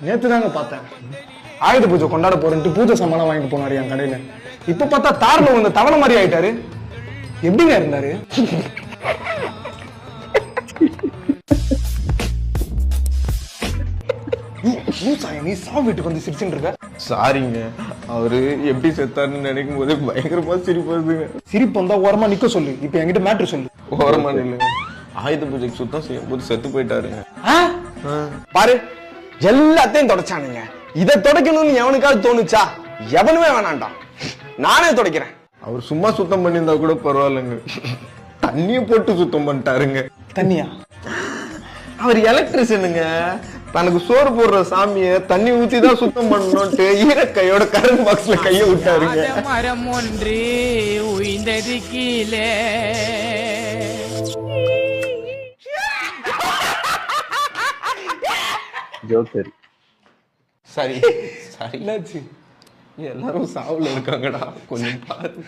நேத்து தாங்க பார்த்தேன். ஆயுத பூஜை கொண்டாட போறேன்ட்டு பூஜை சாமான் வாங்கிட்டு போனாரு என் கடையில. இப்ப பார்த்தா தார்ல வந்து தவளை மாதிரி ஆயிட்டாரு. எப்படிங்க இருந்தாரு? நீ சாவு வீட்டுக்கு வந்து சிரிச்சுட்டு இருக்க. சாரிங்க, அவரு எப்படி செத்தாருன்னு நினைக்கும் போது பயங்கரமா சிரிப்பு வருதுங்க. சிரிப்பு வந்தா ஓரமா நிக்க சொல்லு. இப்ப என்கிட்ட மேட்ரு சொல்லு. ஓரமா இல்லைங்க, ஆயுத பூஜைக்கு சுத்தம் செய்யும் போது செத்து போயிட்டாருங்க. பாரு, எல்லாத்தையும் தொடச்சானுங்க. இதை தொடக்கணும்னு எவனுக்காவது தோணுச்சா? எவனுமே வேணாண்டாம், நானே துடைக்கிறேன். அவர் சும்மா சுத்தம் பண்ணியிருந்தா கூட பரவாயில்லைங்க, தண்ணிய போட்டு சுத்தம் பண்ணிட்டாருங்க. தண்ணியா? அவர் எலக்ட்ரிஷியனுங்க. தனக்கு சோறு போடுற சாமிய தண்ணி ஊத்தி தான் சுத்தம் பண்ணணும்ட்டு ஈரக்கையோட கரண்ட் பாக்ஸ்ல கைய விட்டாருங்க. மரம் ஒன்று உயிர்ந்தது கீழே. ஜோக்கர். சரி சரி, என்னாச்சு? எல்லாரும் சாவுல இருக்காங்கடா, கொஞ்சம் பாரு.